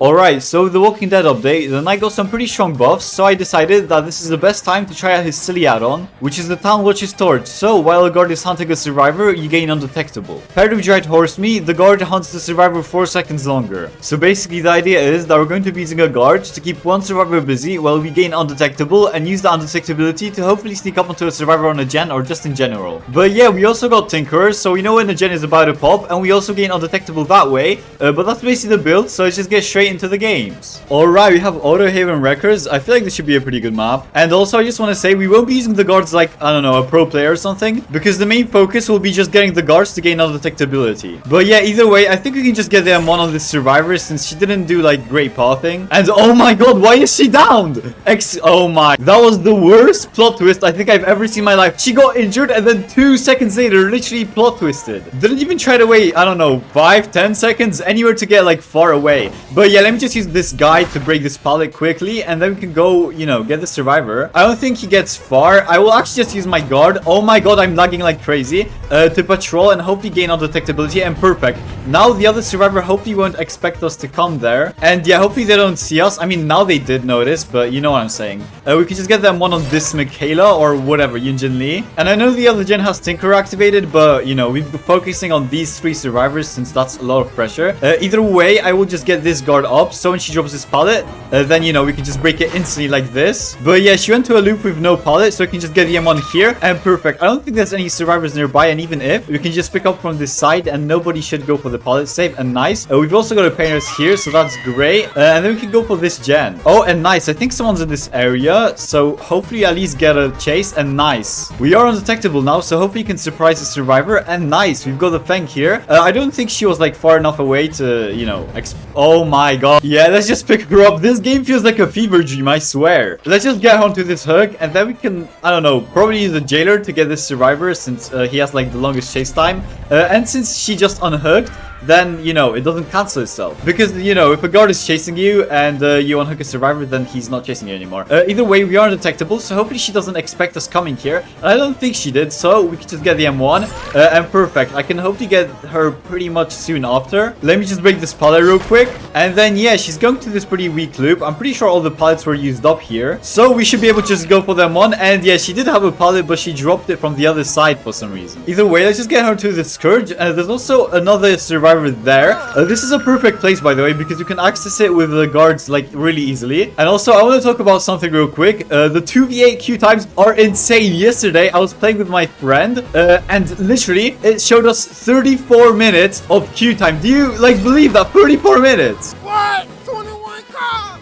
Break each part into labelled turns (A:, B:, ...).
A: Alright, so the Walking Dead update, the knight got some pretty strong buffs, so I decided that this is the best time to try out his silly add-on, which is the Town Watch's Torch. So, while a guard is hunting a survivor, you gain undetectable. Paired with Dried Horse Meat, the guard hunts the survivor 4 seconds longer. So basically the idea is that we're going to be using a guard to keep one survivor busy while we gain undetectable and use the undetectability to hopefully sneak up onto a survivor on a gen or just in general. But yeah, we also got Tinkerers, so we know when the gen is about to pop, and we also gain undetectable that way, but that's basically the build, so let's just get straight into the games. Alright, we have Auto Haven Wreckers. I feel like this should be a pretty good map. And also, I just want to say, we won't be using the guards like, I don't know, a pro player or something, because the main focus will be just getting the guards to gain undetectability. But yeah, either way, I think we can just get the M1 on this survivor since she didn't do like great pathing. And oh my god, why is she downed? Oh my, that was the worst plot twist I think I've ever seen in my life. She got injured and then 2 seconds later, literally plot twisted. Didn't even try to wait, I don't know, 5-10 seconds, anywhere to get like far away. But yeah, let me just use this guy to break this pallet quickly, and then we can go, you know, get the survivor. I don't think he gets far. I will actually just use my guard. Oh my god, I'm lagging like crazy. To patrol and hopefully gain undetectability, and perfect. Now the other survivor hopefully won't expect us to come there. And yeah, hopefully they don't see us. I mean, now they did notice, but you know what I'm saying. We can just get them one on this Michaela or whatever, Yunjin Lee. And I know the other gen has Tinker activated, but you know, we've been focusing on these 3 survivors since that's a lot of pressure. Either way, I will just get this guard up, so when she drops this pallet, then you know, we can just break it instantly like this. But yeah, she went to a loop with no pallet, so we can just get the M1 here, and perfect. I don't think there's any survivors nearby, and even if, we can just pick up from this side, and nobody should go for the pallet save, and nice. We've also got a painters here, so that's great. And then we can go for this gen. Oh, and nice. I think someone's in this area, so hopefully at least get a chase, and nice. We are undetectable now, so hopefully you can surprise the survivor, and nice. We've got the Feng here. I don't think she was like far enough away to, you know, oh my god. Yeah, let's just pick her up. This game feels like a fever dream, I swear. Let's just get onto this hook, and then we can, I don't know, probably use the jailer to get this survivor since he has like the longest chase time. And since she just unhooked, then, you know, it doesn't cancel itself. Because, you know, if a guard is chasing you and you unhook a survivor, then he's not chasing you anymore. Either way, we are undetectable, so hopefully she doesn't expect us coming here. And I don't think she did, so we can just get the M1. And perfect. I can hopefully get her pretty much soon after. Let me just break this pallet real quick. And then, yeah, she's going to this pretty weak loop. I'm pretty sure all the pallets were used up here. So we should be able to just go for the M1. And yeah, she did have a pallet, but she dropped it from the other side for some reason. Either way, let's just get her to the Scourge. There's also another survivor there. This is a perfect place, by the way, because you can access it with the guards like really easily. And also, I want to talk about something real quick. The 2v8 queue times are insane. Yesterday, I was playing with my friend, and literally, it showed us 34 minutes of queue time. Do you like believe that? 34 minutes.
B: What? 21 cars.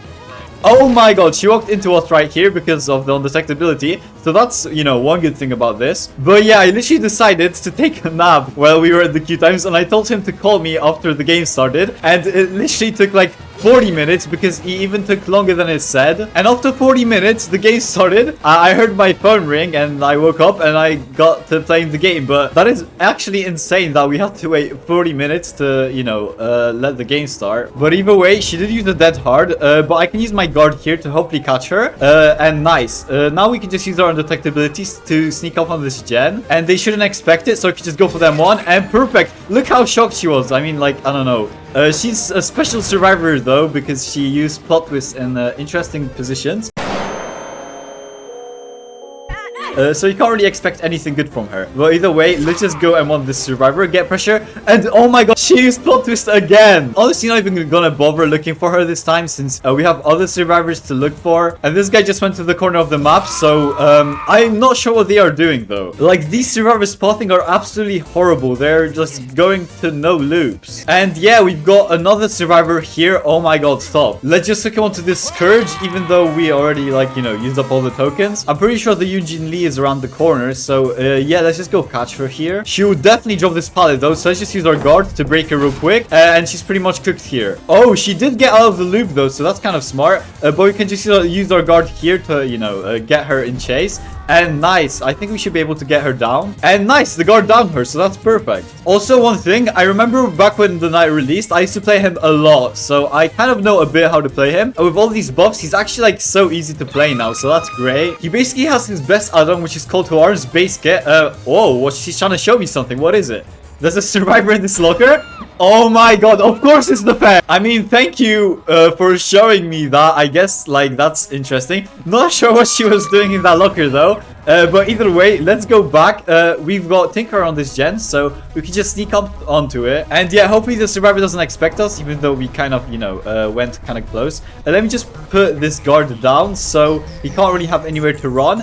A: Oh my god, she walked into us right here because of the undetectability. So that's, you know, one good thing about this. But yeah, I literally decided to take a nap while we were at the queue times, and I told him to call me after the game started. And it literally took like 40 minutes because he even took longer than it said. And after 40 minutes, the game started. I heard my phone ring and I woke up and I got to playing the game. But that is actually insane that we had to wait 40 minutes to, you know, let the game start. But either way, she did use the dead hard. But I can use my guard here to hopefully catch her. And nice. Now we can just use our undetectability to sneak up on this gen. And they shouldn't expect it, so I can just go for them one. And perfect. Look how shocked she was. I mean, like, I don't know. She's a special survivor though, because she used plot twists in interesting positions. So you can't really expect anything good from her. But either way, let's just go and want this survivor, get pressure, and oh my god, she used plot twist again. Honestly, not even gonna bother looking for her this time since we have other survivors to look for. And this guy just went to the corner of the map, so I'm not sure what they are doing though. Like, these survivors pathing are absolutely horrible. They're just going to no loops. And yeah, we've got another survivor here. Oh my god, stop. Let's just hook him onto this Scourge, even though we already, like, you know, used up all the tokens. I'm pretty sure the Yunjin Lee is around the corner, so yeah, let's just go catch her here. She would definitely drop this pallet though, so let's just use our guard to break her real quick, and she's pretty much cooked here. Oh, she did get out of the loop though, so that's kind of smart, but we can just use our guard here to, you know, get her in chase. And nice, I think we should be able to get her down. And nice, the guard downed her, so that's perfect. Also, one thing, I remember back when the knight released, I used to play him a lot, so I kind of know a bit how to play him. And with all these buffs, he's actually like so easy to play now, so that's great. He basically has his best add-on, which is called to arms base get. Oh, what, she's trying to show me something. What is it? There's a survivor in this locker. Oh my god, of course it's the fan. I mean, thank you for showing me that. I guess, like, that's interesting. Not sure what she was doing in that locker, though. But either way, let's go back. We've got Tinker on this gen, so we can just sneak up onto it. And yeah, hopefully the survivor doesn't expect us, even though we kind of, you know, went kind of close. Let me just put this guard down, so he can't really have anywhere to run.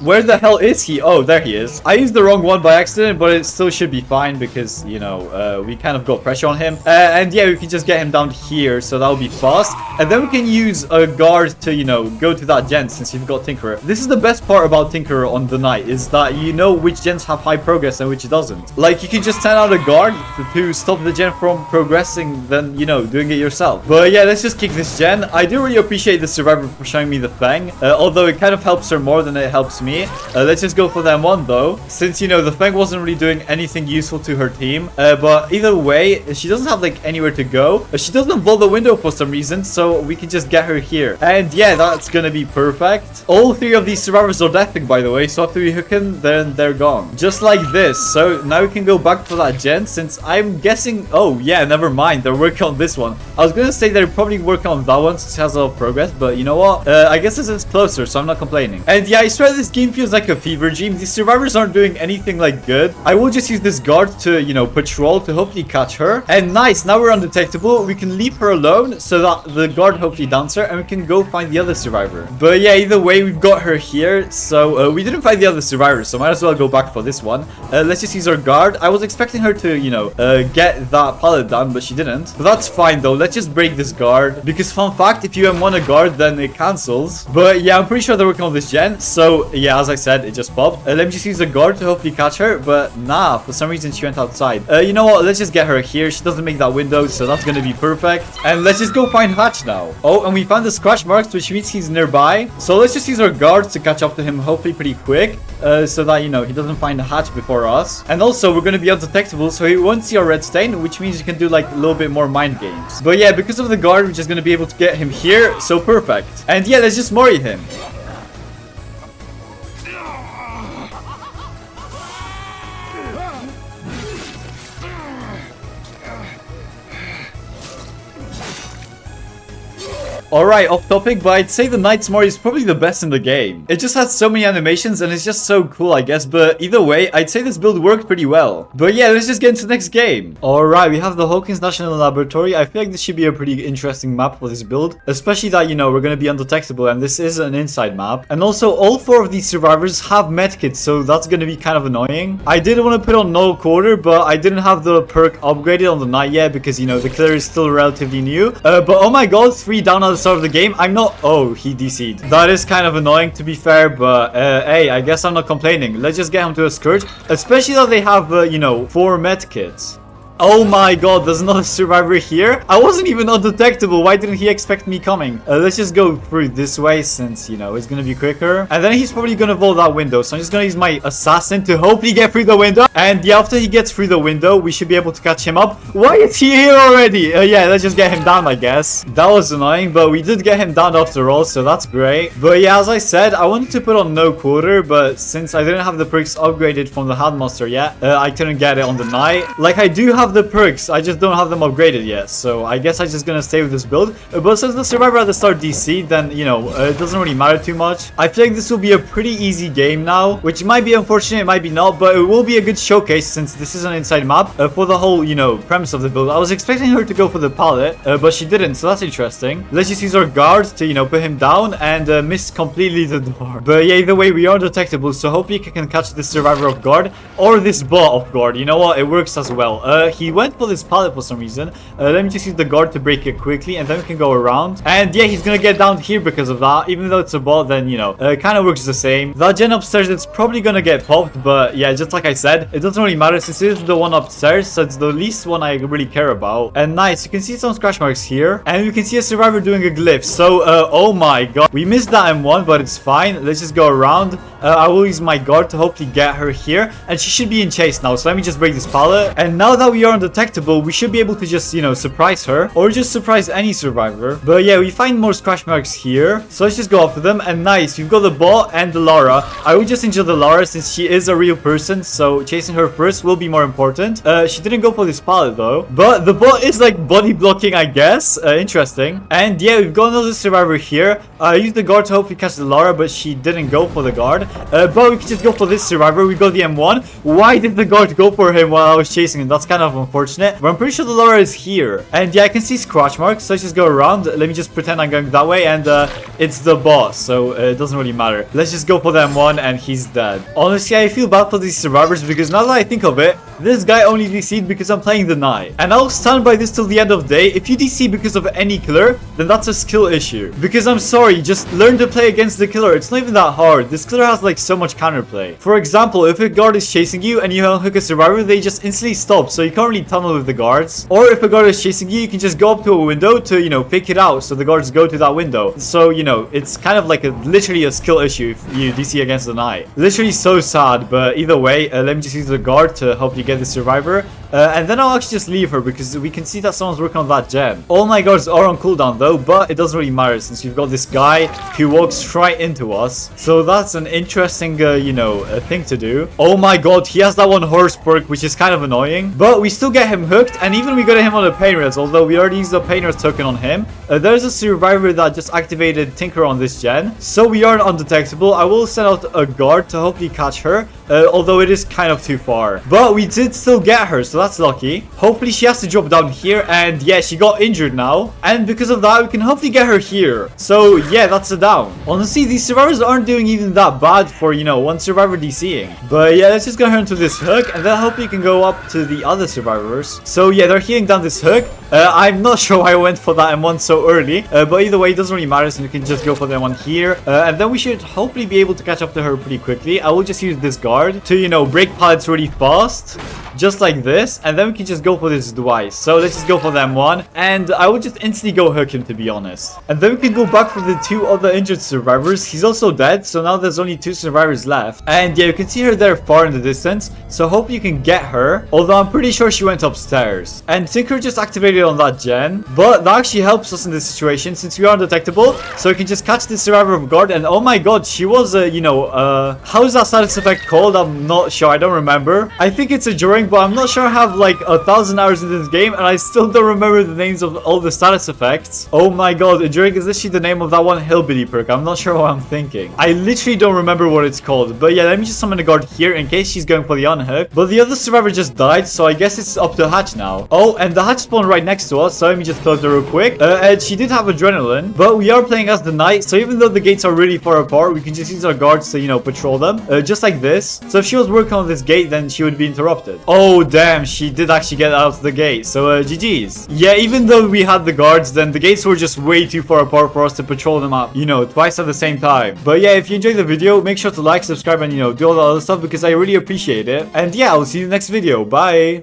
A: Where the hell is he? Oh, there he is. I used the wrong one by accident, but it still should be fine because, you know, we kind of got pressure on him. And yeah, we can just get him down here, so that'll be fast. And then we can use a guard to, you know, go to that gen since you've got Tinkerer. This is the best part about Tinkerer on the night, is that you know which gens have high progress and which doesn't. Like, you can just send out a guard to stop the gen from progressing, then, you know, doing it yourself. But yeah, let's just kick this gen. I do really appreciate the survivor for showing me the Fang, although it kind of helps her more than it helps me. Let's just go for that one though, since you know the Fang wasn't really doing anything useful to her team. But either way, she doesn't have like anywhere to go. She doesn't vault the window for some reason, so we can just get her here. And yeah, that's gonna be perfect. All three of these survivors are deathing, by the way, so after we hook them, then they're gone, just like this. So now we can go back for that gen, since I'm guessing, oh yeah, never mind, they're working on this one. I was gonna say they're probably working on that one since it has a lot of progress, but you know what, I guess this is closer, so I'm not complaining. And yeah, I swear this game feels like a fever dream. These survivors aren't doing anything like good. I will just use this guard to, you know, patrol to hopefully catch her. And nice, now we're undetectable. We can leave her alone so that the guard hopefully downs her and we can go find the other survivor. But yeah, either way, we've got her here. So we didn't find the other survivor, so might as well go back for this one. Let's just use our guard. I was expecting her to, you know, get that pallet down, but she didn't. But that's fine though. Let's just break this guard, because fun fact, if you M1 a guard, then it cancels. But yeah, I'm pretty sure they're working on this gen. So yeah, as I said, it just popped. Let me just use a guard to hopefully catch her, but nah, for some reason she went outside. You know what, let's just get her here. She doesn't make that window, so that's gonna be perfect. And let's just go find Hatch now. Oh, and we found the scratch marks, which means he's nearby. So let's just use our guards to catch up to him, hopefully pretty quick, so that, you know, he doesn't find the Hatch before us. And also, we're gonna be undetectable, so he won't see our red stain, which means you can do like a little bit more mind games. But yeah, because of the guard, we're just gonna be able to get him here, so perfect. And yeah, let's just mori him. Alright, off topic, but I'd say the Knight's Mori is probably the best in the game. It just has so many animations and it's just so cool, I guess, but either way, I'd say this build worked pretty well. But yeah, let's just get into the next game. Alright, we have the Hawkins National Laboratory. I feel like this should be a pretty interesting map for this build, especially that, you know, we're going to be undetectable and this is an inside map. And also, all four of these survivors have medkits, so that's going to be kind of annoying. I did want to put on no quarter, but I didn't have the perk upgraded on the night yet because, you know, the killer is still relatively new. But oh my god, 3 down at the start of the game. I'm not... Oh, he DC'd. That is kind of annoying, to be fair, but hey, I guess I'm not complaining. Let's just get him to a Scourge, especially that they have, you know, 4 medkits. Oh my god, there's another survivor here. I wasn't even undetectable. Why didn't he expect me coming? Let's just go through this way since, you know, it's gonna be quicker. And then he's probably gonna vault that window. So I'm just gonna use my assassin to hopefully get through the window. And yeah, after he gets through the window, we should be able to catch him up. Why is he here already? Yeah, let's just get him down, I guess. That was annoying, but we did get him down after all, so that's great. But yeah, as I said, I wanted to put on no quarter, but since I didn't have the perks upgraded from the Handmaster yet, I couldn't get it on the night. Like, I do have the perks, I just don't have them upgraded yet, so I guess I'm just gonna stay with this build. But since the survivor at the start DC, then, you know, it doesn't really matter too much. I feel like this will be a pretty easy game now, which might be unfortunate, it might be not, but it will be a good showcase since this is an inside map for the whole, you know, premise of the build. I was expecting her to go for the pallet, but she didn't, so that's interesting. Let's just use our guard to, you know, put him down and miss completely the door. But yeah, either way, we are undetectable, so hopefully I can catch this survivor off guard or this bot off guard. You know what, it works as well. He went for this pallet for some reason. Let me just use the guard to break it quickly and then we can go around. And yeah, he's gonna get down here because of that. Even though it's a bot, then, you know, it kind of works the same. That gen upstairs, it's probably gonna get popped, but yeah, just like I said, it doesn't really matter since it is the one upstairs, so it's the least one I really care about. And nice, you can see some scratch marks here and you can see a survivor doing a glyph. So oh my god, we missed that M1, but it's fine. Let's just go around. I will use my guard to hopefully get her here, and she should be in chase now. So let me just break this pallet, and now that we are undetectable, we should be able to just, you know, surprise her, or just surprise any survivor. But yeah, we find more scratch marks here, so let's just go after them. And nice, we've got the bot and the Lara. I would just injure the Lara since she is a real person, so chasing her first will be more important. She didn't go for this pallet though, but the bot is like body blocking, I guess. Interesting. And yeah, we've got another survivor here. I used the guard to hopefully catch the Lara, but she didn't go for the guard. But we can just go for this survivor. We got the M1. Why did the guard go for him while I was chasing him? That's kind of unfortunate, but I'm pretty sure the Lara is here. And yeah, I can see scratch marks, so let's just go around. Let me just pretend I'm going that way, and it's the boss, so it doesn't really matter. Let's just go for the M1, and he's dead. Honestly, I feel bad for these survivors, because now that I think of it, this guy only DC'd because I'm playing the knight. And I'll stand by this till the end of the day. If you DC because of any killer, then that's a skill issue. Because I'm sorry, just learn to play against the killer. It's not even that hard. This killer has like so much counterplay. For example, if a guard is chasing you and you unhook a survivor, they just instantly stop, so you can't really tunnel with the guards. Or if a guard is chasing you, you can just go up to a window to, you know, fake it out, so the guards go to that window. So, you know, it's kind of like literally a skill issue if you DC against the knight. Literally so sad, but either way, let me just use the guard to help you get the survivor. And then I'll actually just leave her because we can see that someone's working on that gen. All my guards are on cooldown though, but it doesn't really matter since we've got this guy who walks right into us. So that's an interesting, you know, thing to do. Oh my god, he has that one horse perk, which is kind of annoying. But we still get him hooked, and even we got him on a pain res, although we already used the pain res token on him. There's a survivor that just activated Tinker on this gen, so we aren't undetectable. I will send out a guard to hopefully catch her, although it is kind of too far. But we did still get her, so that's lucky. Hopefully she has to drop down here, and yeah, she got injured now, and because of that we can hopefully get her here. So yeah, that's a down. Honestly, these survivors aren't doing even that bad for, you know, one survivor DCing. But yeah, let's just get her into this hook, and then hopefully you can go up to the other survivors. So yeah, they're healing down this hook. I'm not sure why I went for that M1 so early, but either way, it doesn't really matter, so we can just go for the M1 here, and then we should hopefully be able to catch up to her pretty quickly. I will just use this guard to, you know, break pallets really fast, just like this, and then we can just go for this device. So let's just go for the M1, and I will just instantly go hook him, to be honest. And then we can go back for the two other injured survivors. He's also dead, so now there's only 2 survivors left. And yeah, you can see her there far in the distance, so hopefully you can get her, although I'm pretty sure she went upstairs. And Tinker just activated on that gen, but that actually helps us in this situation since we are undetectable, so we can just catch the survivor of guard. And oh my god, she was you know, how is that status effect called? I'm not sure, I don't remember. I think it's a drawing, but I'm not sure. I have like 1,000 hours in this game, and I still don't remember the names of all the status effects. Oh my god, enduring is literally the name of that one hillbilly perk. I'm not sure what I'm thinking. I literally don't remember what it's called. But yeah, let me just summon a guard here in case she's going for the unhook. But the other survivor just died, so I guess it's up to hatch now. Oh, and the hatch spawned right next to us, so let me just close it real quick. And she did have adrenaline, but we are playing as the knight, so even though the gates are really far apart, we can just use our guards to, you know, patrol them, just like this. So if she was working on this gate, then she would be interrupted. Oh damn, she did actually get out of the gate, so GG's. Yeah, even though we had the guards, then the gates were just way too far apart for us to patrol them up, you know, twice at the same time. But yeah, if you enjoyed the video, make sure to like, subscribe, and, you know, do all the other stuff because I really appreciate it. And yeah, I'll see you in the next video. Bye.